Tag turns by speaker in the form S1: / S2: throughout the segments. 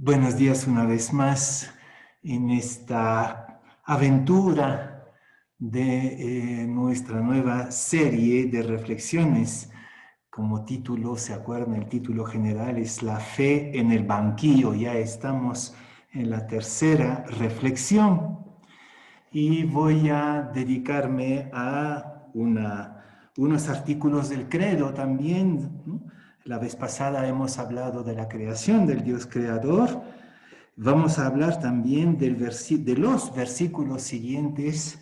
S1: Buenos días una vez más en esta aventura de nuestra nueva serie de reflexiones. Como título, ¿se acuerdan? El título general es La fe en el banquillo. Ya estamos en la tercera reflexión y voy a dedicarme a unos artículos del credo también, ¿no? La vez pasada hemos hablado de la creación del Dios creador. Vamos a hablar también de los versículos siguientes.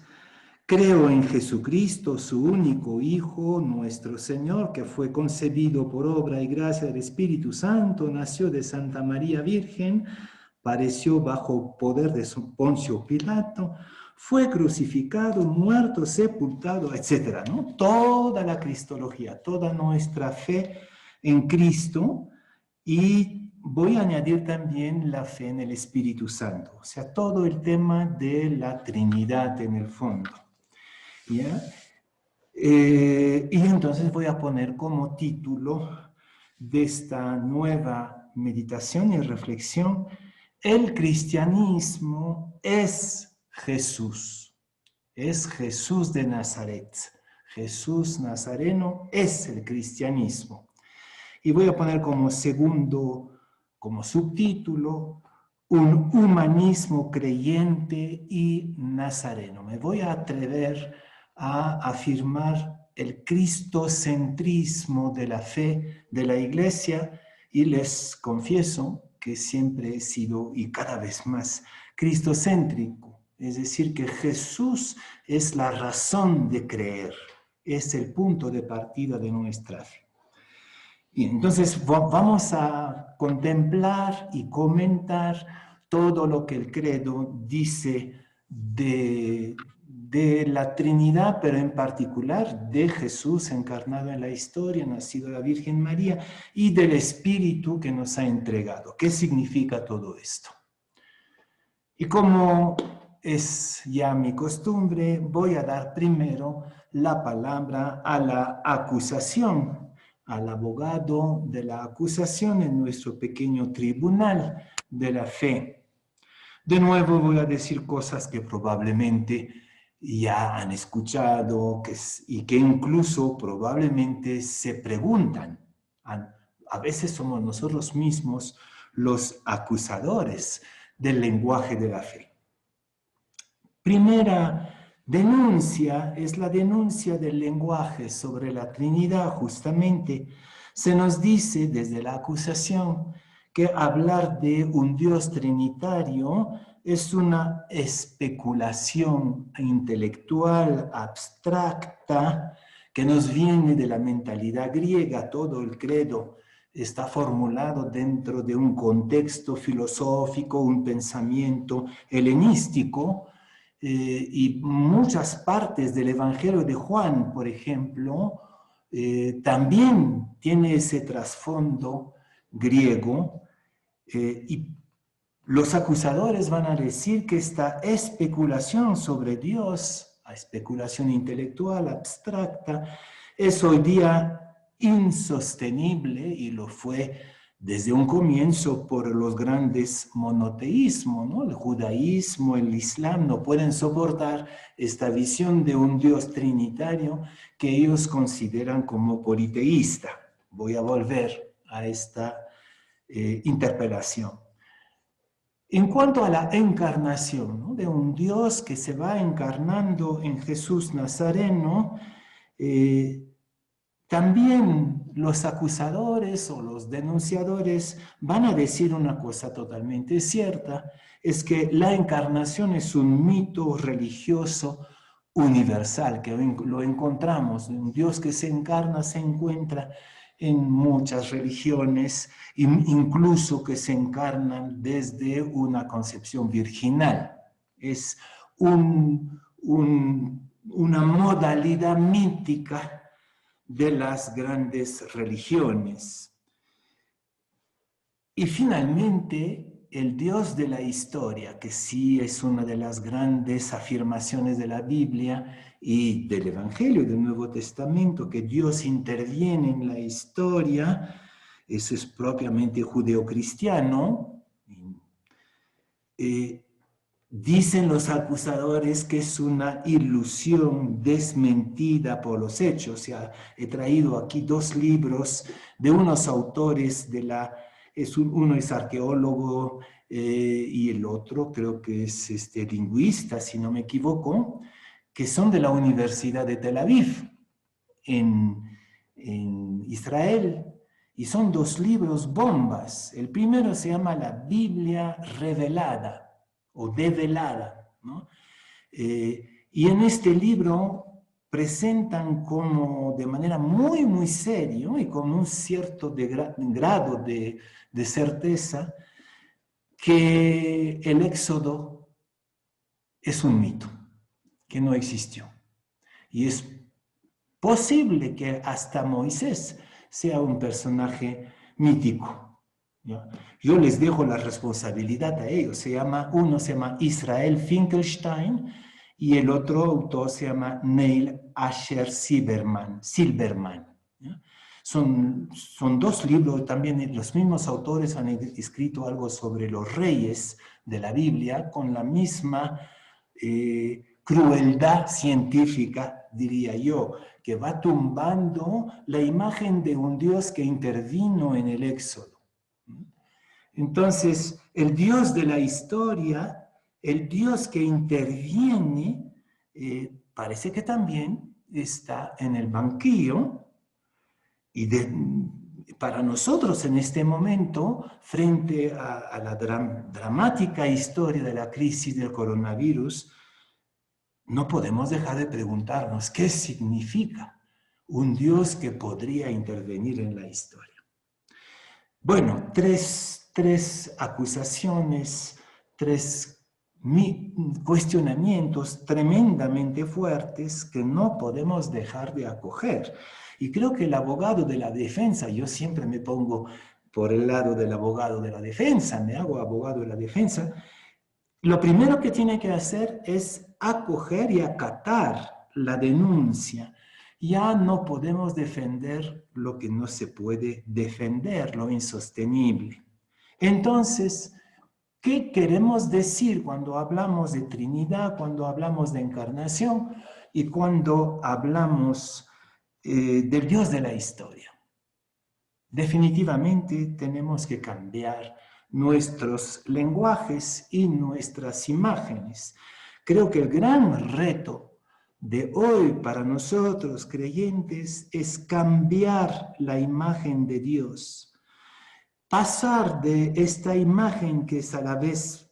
S1: Creo en Jesucristo, su único Hijo, nuestro Señor, que fue concebido por obra y gracia del Espíritu Santo, nació de Santa María Virgen, padeció bajo poder de Poncio Pilato, fue crucificado, muerto, sepultado, etcétera, ¿no? Toda la cristología, toda nuestra fe en Cristo. Y voy a añadir también la fe en el Espíritu Santo, o sea, todo el tema de la Trinidad en el fondo. ¿Ya? Y entonces voy a poner como título de esta nueva meditación y reflexión: el cristianismo es Jesús de Nazaret. Jesús Nazareno es el cristianismo. Y voy a poner como como subtítulo, un humanismo creyente y nazareno. Me voy a atrever a afirmar el cristocentrismo de la fe de la Iglesia, y les confieso que siempre he sido y cada vez más cristocéntrico. Es decir, que Jesús es la razón de creer, es el punto de partida de nuestra fe. Y entonces vamos a contemplar y comentar todo lo que el credo dice de la Trinidad, pero en particular de Jesús encarnado en la historia, nacido de la Virgen María, y del Espíritu que nos ha entregado. ¿Qué significa todo esto? Y como es ya mi costumbre, voy a dar primero la palabra a la acusación, al abogado de la acusación en nuestro pequeño tribunal de la fe. De nuevo voy a decir cosas que probablemente ya han escuchado y que incluso probablemente se preguntan. A veces somos nosotros mismos los acusadores del lenguaje de la fe. Primera denuncia es la denuncia del lenguaje sobre la Trinidad. Justamente se nos dice desde la acusación que hablar de un Dios trinitario es una especulación intelectual abstracta que nos viene de la mentalidad griega. Todo el credo está formulado dentro de un contexto filosófico, un pensamiento helenístico, y muchas partes del Evangelio de Juan, por ejemplo, también tiene ese trasfondo griego, y los acusadores van a decir que esta especulación sobre Dios, la especulación intelectual abstracta, es hoy día insostenible, y lo fue desde un comienzo por los grandes monoteísmos, ¿no? El judaísmo, el islam no pueden soportar esta visión de un Dios trinitario que ellos consideran como politeísta. Voy a volver a esta interpelación. En cuanto a la encarnación, ¿no?, de un Dios que se va encarnando en Jesús Nazareno, también los acusadores o los denunciadores van a decir una cosa totalmente cierta: es que la encarnación es un mito religioso universal, que lo encontramos. Un Dios que se encarna se encuentra en muchas religiones, incluso que se encarnan desde una concepción virginal. Es una modalidad mítica de las grandes religiones. Y finalmente, el Dios de la historia, que sí es una de las grandes afirmaciones de la Biblia y del Evangelio del Nuevo Testamento, que Dios interviene en la historia. Eso es propiamente judeocristiano, Dicen los acusadores que es una ilusión desmentida por los hechos. O sea, he traído aquí 2 libros de unos autores uno es arqueólogo y el otro creo que es lingüista, si no me equivoco, que son de la Universidad de Tel Aviv, en Israel. Y son 2 libros bombas. El primero se llama La Biblia Revelada o develada, ¿no? Y en este libro presentan como de manera muy, muy serio y con un cierto grado de certeza que el Éxodo es un mito, que no existió. Y es posible que hasta Moisés sea un personaje mítico. ¿Ya? Yo les dejo la responsabilidad a ellos. Uno se llama Israel Finkelstein y el otro autor se llama Neil Asher Silberman. ¿Ya? Son 2 libros, también los mismos autores han escrito algo sobre los reyes de la Biblia con la misma crueldad científica, diría yo, que va tumbando la imagen de un Dios que intervino en el Éxodo. Entonces, el Dios de la historia, el Dios que interviene, parece que también está en el banquillo y para nosotros en este momento, frente a la dramática historia de la crisis del coronavirus, no podemos dejar de preguntarnos qué significa un Dios que podría intervenir en la historia. Bueno, tres acusaciones, 3 cuestionamientos tremendamente fuertes que no podemos dejar de acoger. Y creo que el abogado de la defensa, yo siempre me pongo por el lado del abogado de la defensa, me hago abogado de la defensa, lo primero que tiene que hacer es acoger y acatar la denuncia. Ya no podemos defender lo que no se puede defender, lo insostenible. Entonces, ¿qué queremos decir cuando hablamos de Trinidad, cuando hablamos de encarnación y cuando hablamos del Dios de la historia? Definitivamente tenemos que cambiar nuestros lenguajes y nuestras imágenes. Creo que el gran reto de hoy para nosotros creyentes es cambiar la imagen de Dios. Pasar de esta imagen que es a la vez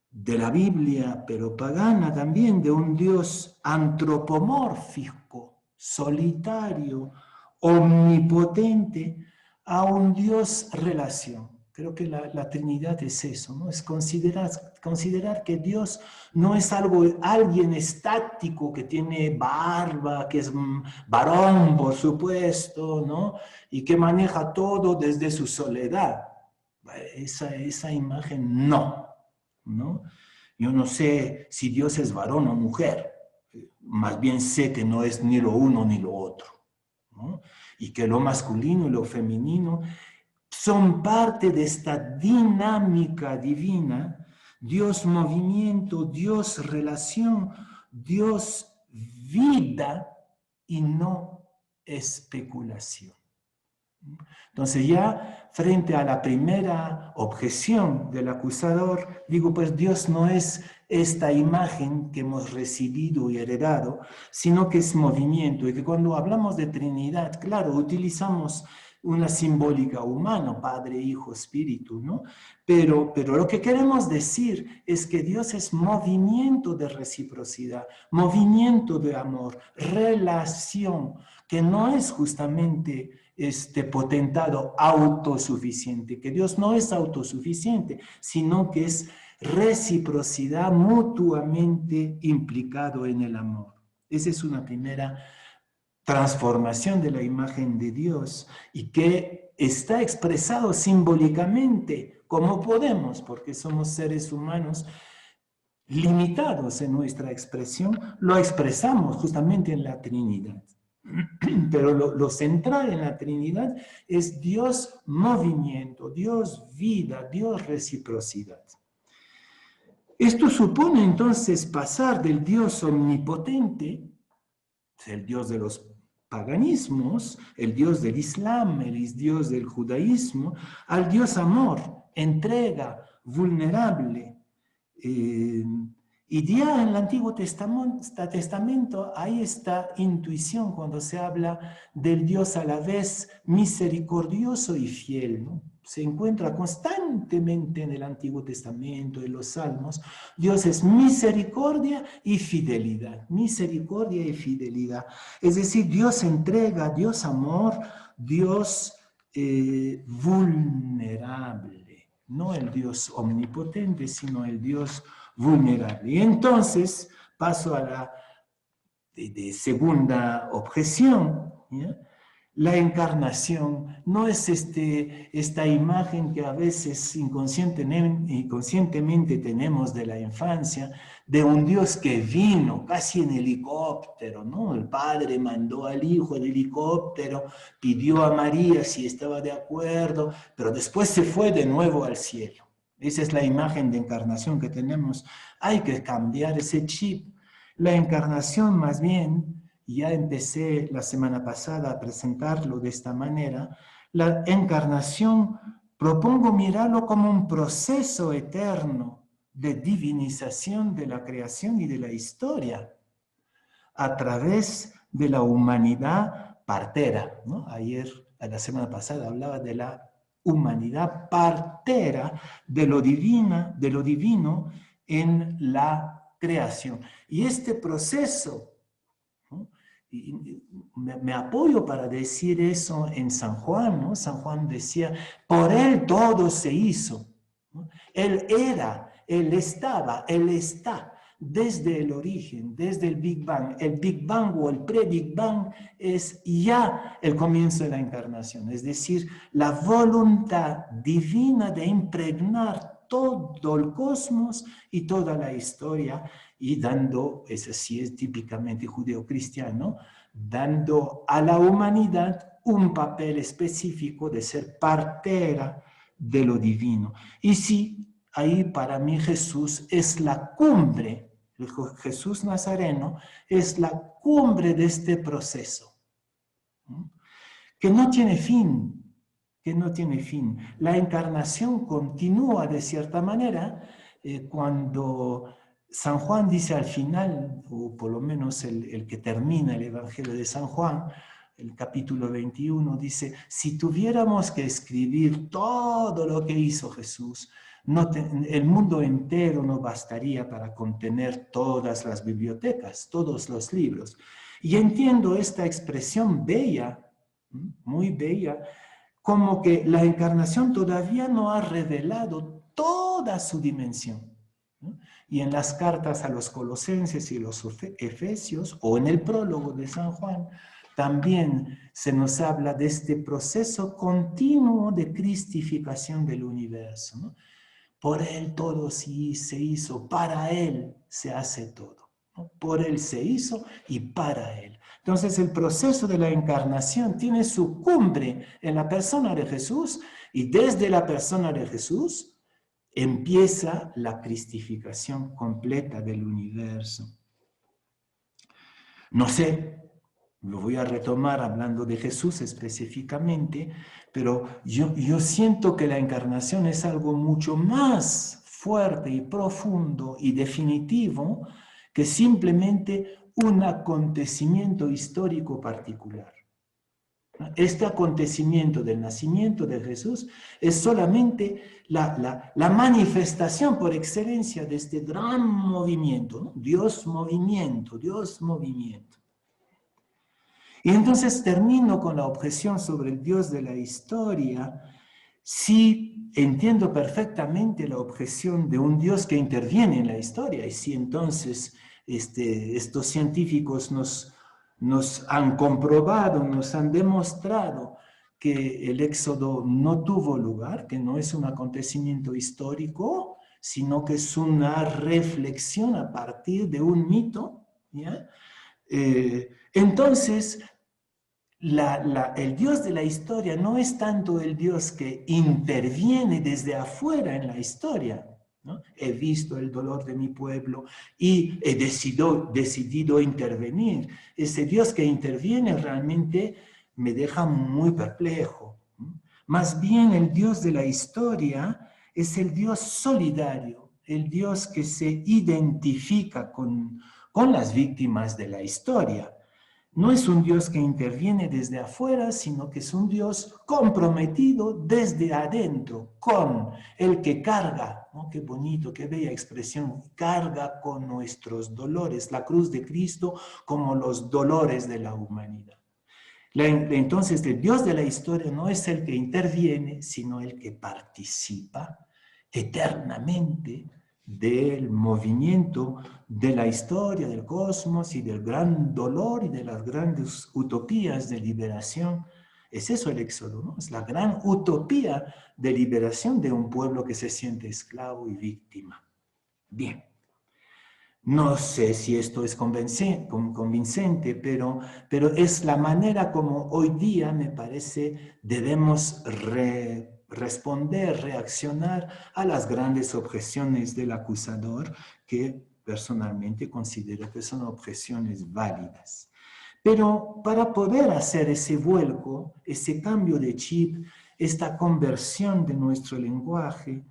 S1: de la Biblia, pero pagana también, de un Dios antropomórfico, solitario, omnipotente, a un Dios relación. Creo que la Trinidad es eso, ¿no? Es considerar que Dios no es alguien estático que tiene barba, que es varón, por supuesto, ¿no? Y que maneja todo desde su soledad. Esa imagen no. Yo no sé si Dios es varón o mujer, más bien sé que no es ni lo uno ni lo otro, ¿no? Y que lo masculino y lo femenino son parte de esta dinámica divina, Dios movimiento, Dios relación, Dios vida y no especulación. Entonces ya frente a la primera objeción del acusador, digo, pues Dios no es esta imagen que hemos recibido y heredado, sino que es movimiento. Y que cuando hablamos de Trinidad, claro, utilizamos una simbólica humana, Padre, Hijo, Espíritu, ¿no? Pero lo que queremos decir es que Dios es movimiento de reciprocidad, movimiento de amor, relación, que no es justamente potentado autosuficiente, que Dios no es autosuficiente, sino que es reciprocidad mutuamente implicado en el amor. Esa es una primera transformación de la imagen de Dios y que está expresado simbólicamente como podemos, porque somos seres humanos limitados en nuestra expresión, lo expresamos justamente en la Trinidad. Pero lo central en la Trinidad es Dios movimiento, Dios vida, Dios reciprocidad. Esto supone entonces pasar del Dios omnipotente, el Dios de los paganismos, el Dios del Islam, el Dios del judaísmo, al Dios amor, entrega, vulnerable. Y ya en el Antiguo Testamento hay esta intuición cuando se habla del Dios a la vez misericordioso y fiel, ¿no? Se encuentra constantemente en el Antiguo Testamento, en los Salmos. Dios es misericordia y fidelidad, misericordia y fidelidad. Es decir, Dios entrega, Dios amor, Dios vulnerable. No el Dios omnipotente, sino el Dios vulnerable. Y entonces paso a la segunda objeción, ¿ya? La encarnación no es esta imagen que a veces inconscientemente tenemos de la infancia, de un Dios que vino casi en helicóptero, ¿no? El padre mandó al hijo en helicóptero, pidió a María si estaba de acuerdo, pero después se fue de nuevo al cielo. Esa es la imagen de encarnación que tenemos. Hay que cambiar ese chip. La encarnación más bien, ya empecé la semana pasada a presentarlo de esta manera, la encarnación propongo mirarlo como un proceso eterno de divinización de la creación y de la historia a través de la humanidad partera, ¿no? Ayer, la semana pasada, hablaba de la humanidad partera de lo divino en la creación. Y este proceso, ¿no? Y me apoyo para decir eso en San Juan, ¿no? San Juan decía, por él todo se hizo, ¿no? Él era, él estaba, él está. Desde el origen, desde el Big Bang. El Big Bang o el pre-Big Bang es ya el comienzo de la encarnación, es decir, la voluntad divina de impregnar todo el cosmos y toda la historia y dando, eso sí es típicamente judeocristiano, dando a la humanidad un papel específico de ser partera de lo divino. Y sí, ahí para mí Jesús es la cumbre. Jesús Nazareno es la cumbre de este proceso, ¿no? Que no tiene fin, que no tiene fin. La encarnación continúa de cierta manera cuando San Juan dice al final, o por lo menos el que termina el Evangelio de San Juan, el capítulo 21, dice, si tuviéramos que escribir todo lo que hizo Jesús, el mundo entero no bastaría para contener todas las bibliotecas, todos los libros. Y entiendo esta expresión bella, muy bella, como que la encarnación todavía no ha revelado toda su dimensión, ¿no? Y en las cartas a los Colosenses y los Efesios, o en el prólogo de San Juan, también se nos habla de este proceso continuo de cristificación del universo, ¿no? Por Él todo sí se hizo, para Él se hace todo, ¿no? Por Él se hizo y para Él. Entonces el proceso de la encarnación tiene su cumbre en la persona de Jesús y desde la persona de Jesús empieza la cristificación completa del universo. No sé, lo voy a retomar hablando de Jesús específicamente, pero yo siento que la encarnación es algo mucho más fuerte y profundo y definitivo que simplemente un acontecimiento histórico particular. Este acontecimiento del nacimiento de Jesús es solamente la manifestación por excelencia de este gran movimiento, ¿no? Dios movimiento, Dios movimiento. Y entonces termino con la objeción sobre el Dios de la historia. Sí entiendo perfectamente la objeción de un Dios que interviene en la historia, y si entonces estos científicos nos han comprobado, nos han demostrado que el éxodo no tuvo lugar, que no es un acontecimiento histórico, sino que es una reflexión a partir de un mito, ¿ya? Entonces, el Dios de la historia no es tanto el Dios que interviene desde afuera en la historia, ¿no? He visto el dolor de mi pueblo y he decidido intervenir. Ese Dios que interviene realmente me deja muy perplejo, ¿no? Más bien el Dios de la historia es el Dios solidario, el Dios que se identifica con las víctimas de la historia. No es un Dios que interviene desde afuera, sino que es un Dios comprometido desde adentro, con el que carga, ¿no? Qué bonito, qué bella expresión, carga con nuestros dolores, la cruz de Cristo como los dolores de la humanidad. Entonces, el Dios de la historia no es el que interviene, sino el que participa eternamente del movimiento de la historia, del cosmos y del gran dolor y de las grandes utopías de liberación. Es eso el Éxodo, ¿no? Es la gran utopía de liberación de un pueblo que se siente esclavo y víctima. Bien. No sé si esto es convincente, pero es la manera como hoy día, me parece, debemos responder, reaccionar a las grandes objeciones del acusador, que personalmente considero que son objeciones válidas. Pero para poder hacer ese vuelco, ese cambio de chip, esta conversión de nuestro lenguaje,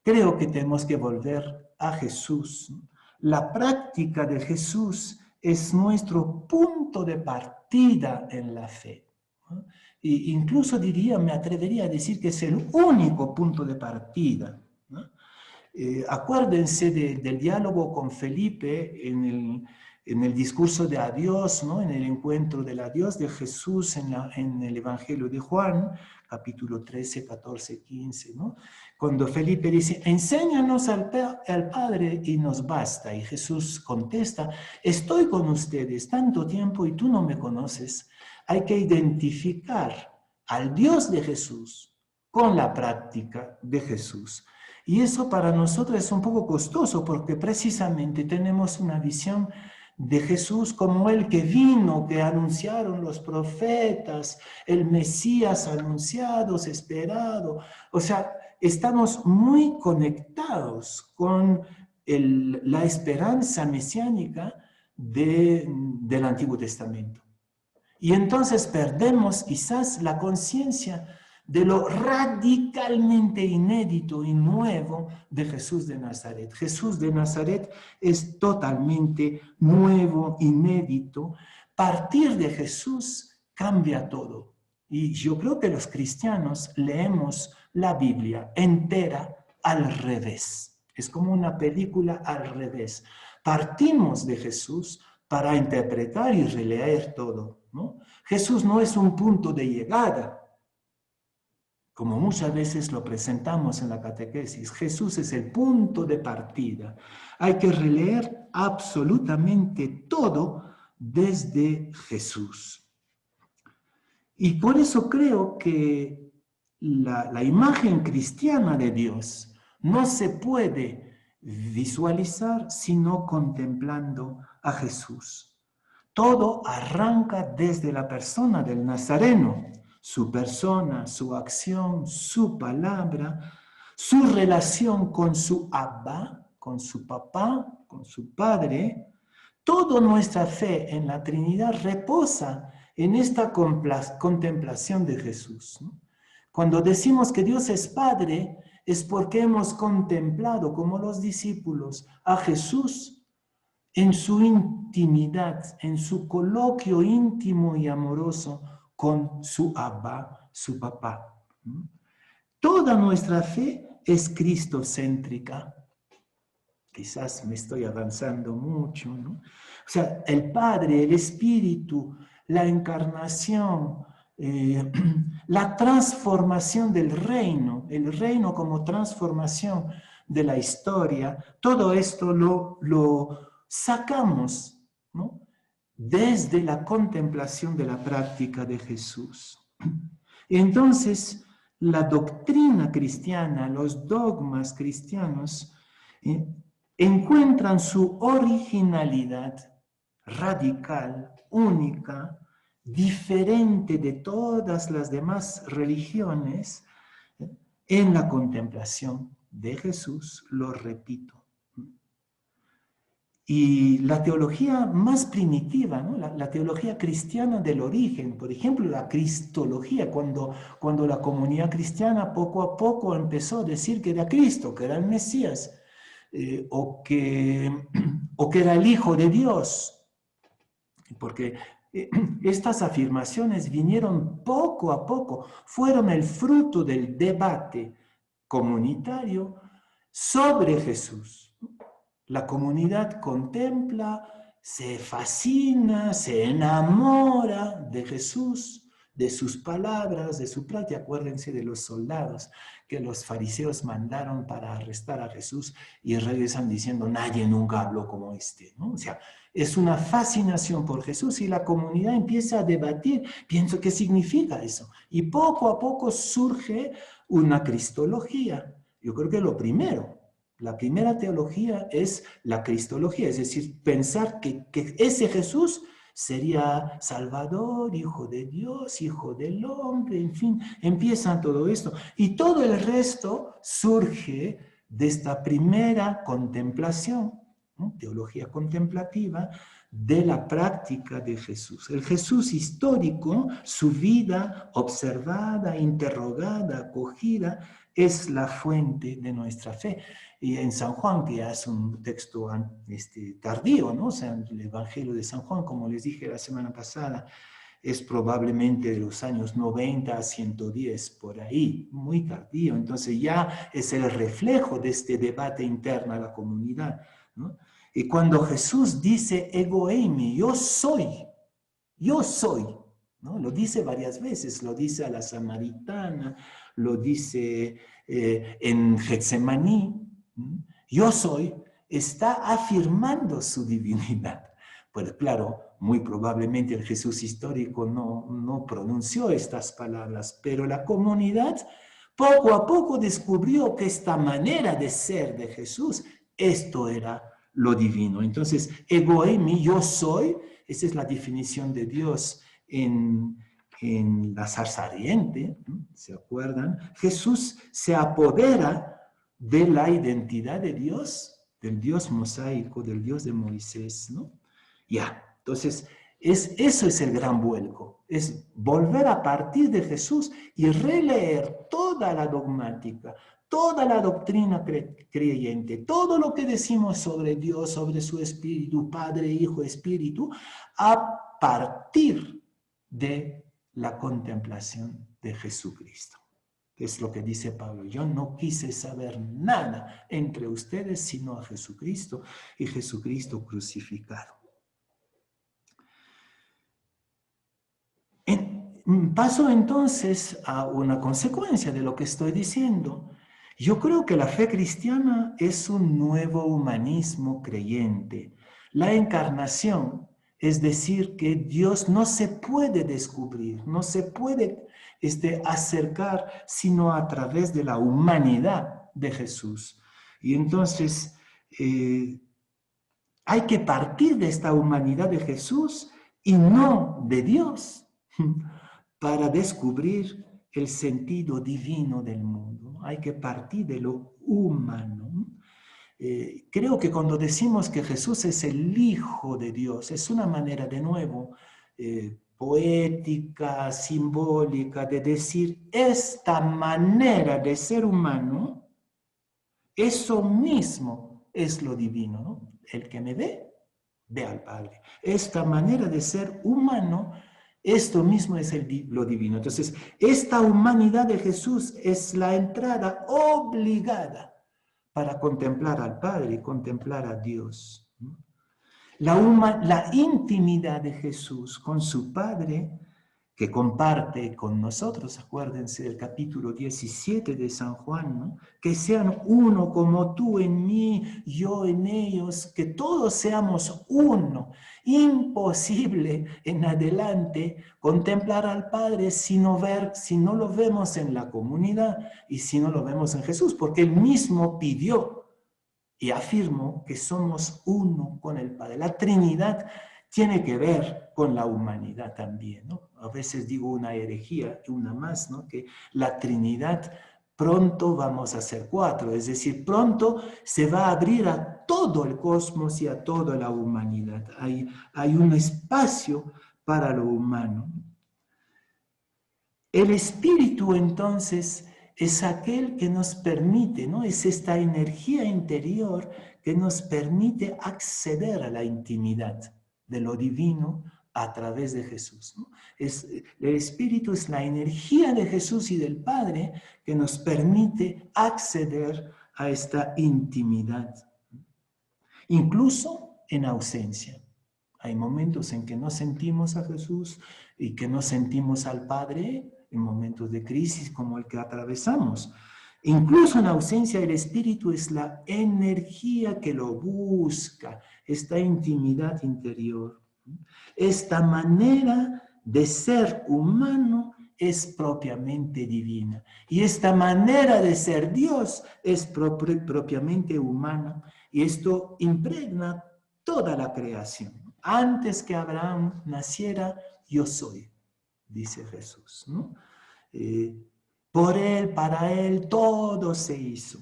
S1: creo que tenemos que volver a Jesús. La práctica de Jesús es nuestro punto de partida en la fe. E incluso me atrevería a decir que es el único punto de partida. Acuérdense del diálogo con Felipe en el discurso de adiós, ¿no? En el encuentro del adiós de Jesús en el Evangelio de Juan, capítulo 13, 14, 15, ¿no? Cuando Felipe dice, enséñanos al Padre y nos basta. Y Jesús contesta, estoy con ustedes tanto tiempo y tú no me conoces. Hay que identificar al Dios de Jesús con la práctica de Jesús. Y eso para nosotros es un poco costoso porque precisamente tenemos una visión de Jesús como el que vino, que anunciaron los profetas, el Mesías anunciado, esperado. O sea, estamos muy conectados con la esperanza mesiánica del Antiguo Testamento. Y entonces perdemos quizás la conciencia de lo radicalmente inédito y nuevo de Jesús de Nazaret. Jesús de Nazaret es totalmente nuevo, inédito. Partir de Jesús cambia todo. Y yo creo que los cristianos leemos la Biblia entera al revés. Es como una película al revés. Partimos de Jesús para interpretar y releer todo, ¿no? Jesús no es un punto de llegada, como muchas veces lo presentamos en la catequesis. Jesús es el punto de partida. Hay que releer absolutamente todo desde Jesús. Y por eso creo que la imagen cristiana de Dios no se puede visualizar sino contemplando a Jesús. Todo arranca desde la persona del Nazareno, su persona, su acción, su palabra, su relación con su Abba, con su papá, con su padre. Toda nuestra fe en la Trinidad reposa en esta contemplación de Jesús, ¿no? Cuando decimos que Dios es Padre, es porque hemos contemplado, como los discípulos, a Jesús en su intimidad, en su coloquio íntimo y amoroso con su Abba, su papá. Toda nuestra fe es cristocéntrica. Quizás me estoy avanzando mucho, ¿no? O sea, el Padre, el Espíritu, la encarnación, la transformación del reino, el reino como transformación de la historia, todo esto lo sacamos, ¿no? Desde la contemplación de la práctica de Jesús. Entonces, la doctrina cristiana, los dogmas cristianos, encuentran su originalidad radical, única, diferente de todas las demás religiones, en la contemplación de Jesús, lo repito. Y la teología más primitiva, ¿no? La teología cristiana del origen, por ejemplo, la cristología, cuando la comunidad cristiana poco a poco empezó a decir que era Cristo, que era el Mesías, o que era el Hijo de Dios, porque estas afirmaciones vinieron poco a poco, fueron el fruto del debate comunitario sobre Jesús. La comunidad contempla, se fascina, se enamora de Jesús, de sus palabras, de su práctica. Acuérdense de los soldados que los fariseos mandaron para arrestar a Jesús y regresan diciendo, nadie nunca habló como este, ¿no? O sea, es una fascinación por Jesús y la comunidad empieza a debatir, pienso, ¿qué significa eso? Y poco a poco surge una cristología. Yo creo que lo primero. La primera teología es la cristología, es decir, pensar que ese Jesús sería Salvador, Hijo de Dios, Hijo del hombre, en fin, empieza todo esto. Y todo el resto surge de esta primera contemplación, ¿no? Teología contemplativa, de la práctica de Jesús. El Jesús histórico, su vida observada, interrogada, acogida, es la fuente de nuestra fe. Y en San Juan, que es un texto tardío, ¿no? O sea, el Evangelio de San Juan, como les dije la semana pasada, es probablemente de los años 90 a 110, por ahí, muy tardío. Entonces ya es el reflejo de este debate interno a la comunidad, ¿no? Y cuando Jesús dice, ego eimi, yo soy, ¿no? Lo dice varias veces, lo dice a la samaritana, lo dice en Getsemaní, yo soy, está afirmando su divinidad. Pues claro, muy probablemente el Jesús histórico no pronunció estas palabras, pero la comunidad poco a poco descubrió que esta manera de ser de Jesús, esto era lo divino. Entonces, ego eimi, yo soy, esa es la definición de Dios en la zarza ardiente, ¿se acuerdan? Jesús se apodera de la identidad de Dios, del Dios mosaico, del Dios de Moisés, ¿no? Ya, entonces, eso es el gran vuelco, es volver a partir de Jesús y releer toda la dogmática, toda la doctrina creyente, todo lo que decimos sobre Dios, sobre su Espíritu, Padre, Hijo, Espíritu, a partir de la contemplación de Jesucristo. Es lo que dice Pablo. Yo no quise saber nada entre ustedes sino a Jesucristo y Jesucristo crucificado. Paso entonces a una consecuencia de lo que estoy diciendo. Yo creo que la fe cristiana es un nuevo humanismo creyente. La encarnación, es decir, que Dios no se puede descubrir, no se puede acercar sino a través de la humanidad de Jesús. Y entonces hay que partir de esta humanidad de Jesús y no de Dios para descubrir el sentido divino del mundo. Hay que partir de lo humano. Creo que cuando decimos que Jesús es el Hijo de Dios, es una manera de nuevo poética, simbólica, de decir esta manera de ser humano, eso mismo es lo divino, ¿no? El que me ve, ve al Padre. Esta manera de ser humano, esto mismo es lo divino. Entonces, esta humanidad de Jesús es la entrada obligada para contemplar al Padre y contemplar a Dios. La intimidad de Jesús con su Padre, que comparte con nosotros, acuérdense del capítulo 17 de San Juan, ¿no? Que sean uno como tú en mí, yo en ellos, que todos seamos uno. Imposible en adelante contemplar al Padre si no lo vemos en la comunidad y si no lo vemos en Jesús, porque Él mismo pidió y afirmó que somos uno con el Padre. La Trinidad tiene que ver con la humanidad también, ¿no? A veces digo una herejía, una más, ¿no? Que la Trinidad pronto vamos a ser 4, es decir, pronto se va a abrir a todo el cosmos y a toda la humanidad. Hay un espacio para lo humano. El espíritu entonces es aquel que nos permite, ¿no? Es esta energía interior que nos permite acceder a la intimidad de lo divino a través de Jesús, ¿no? El espíritu es la energía de Jesús y del Padre que nos permite acceder a esta intimidad, incluso en ausencia. Hay momentos en que no sentimos a Jesús y que no sentimos al Padre en momentos de crisis como el que atravesamos. Incluso en ausencia del Espíritu es la energía que lo busca, esta intimidad interior. Esta manera de ser humano es propiamente divina. Y esta manera de ser Dios es propiamente humana. Y esto impregna toda la creación. Antes que Abraham naciera, yo soy, dice Jesús, ¿no? Por él, para él, todo se hizo.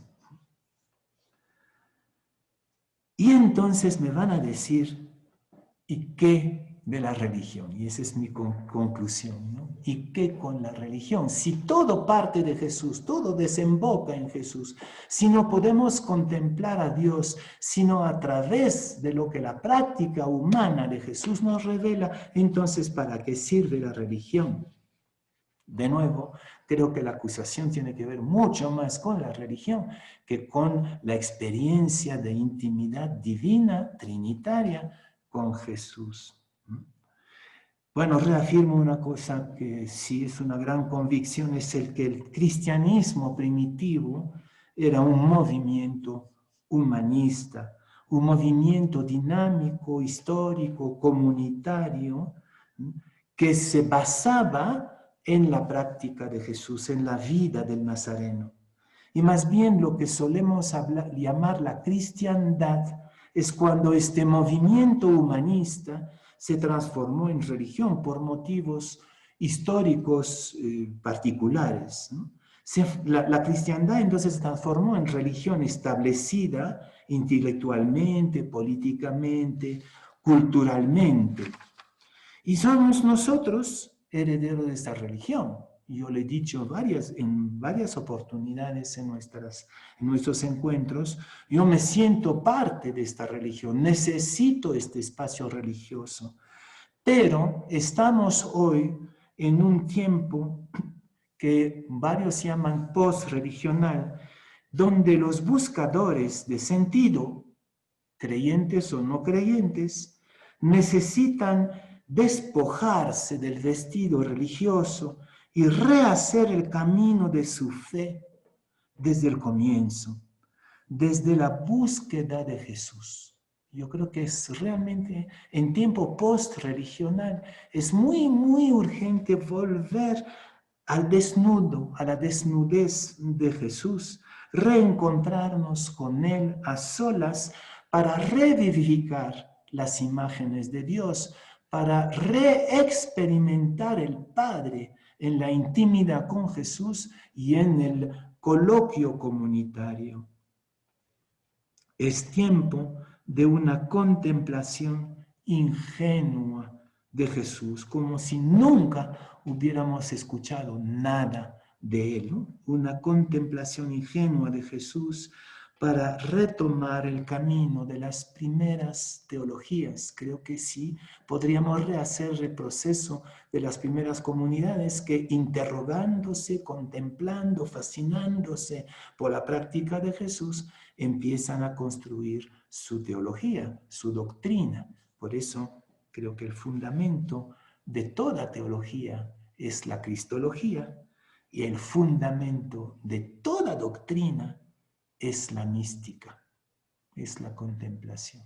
S1: Y entonces me van a decir, ¿y qué de la religión? Y esa es mi conclusión, ¿no? ¿Y qué con la religión? Si todo parte de Jesús, todo desemboca en Jesús, si no podemos contemplar a Dios, sino a través de lo que la práctica humana de Jesús nos revela, entonces ¿para qué sirve la religión? De nuevo, creo que la acusación tiene que ver mucho más con la religión que con la experiencia de intimidad divina, trinitaria, con Jesús. Bueno, reafirmo una cosa que sí es una gran convicción, es el que el cristianismo primitivo era un movimiento humanista, un movimiento dinámico, histórico, comunitario, que se basaba en la práctica de Jesús, en la vida del Nazareno. Y más bien lo que solemos llamar la cristiandad es cuando este movimiento humanista se transformó en religión por motivos históricos particulares, ¿no? La cristiandad entonces se transformó en religión establecida intelectualmente, políticamente, culturalmente. Y somos nosotros herederos de esta religión. Yo le he dicho en varias oportunidades en nuestros encuentros, yo me siento parte de esta religión, necesito este espacio religioso. Pero estamos hoy en un tiempo que varios llaman post-religional, donde los buscadores de sentido, creyentes o no creyentes, necesitan despojarse del vestido religioso y rehacer el camino de su fe desde el comienzo, desde la búsqueda de Jesús. Yo creo que es realmente, en tiempo post-religional, es muy, muy urgente volver al desnudo, a la desnudez de Jesús, reencontrarnos con Él a solas para revivificar las imágenes de Dios, para reexperimentar el Padre en la intimidad con Jesús y en el coloquio comunitario. Es tiempo de una contemplación ingenua de Jesús, como si nunca hubiéramos escuchado nada de Él, ¿no? Una contemplación ingenua de Jesús para retomar el camino de las primeras teologías. Creo que sí, podríamos rehacer el proceso de las primeras comunidades que, interrogándose, contemplando, fascinándose por la práctica de Jesús, empiezan a construir su teología, su doctrina. Por eso creo que el fundamento de toda teología es la cristología y el fundamento de toda doctrina es la mística, es la contemplación.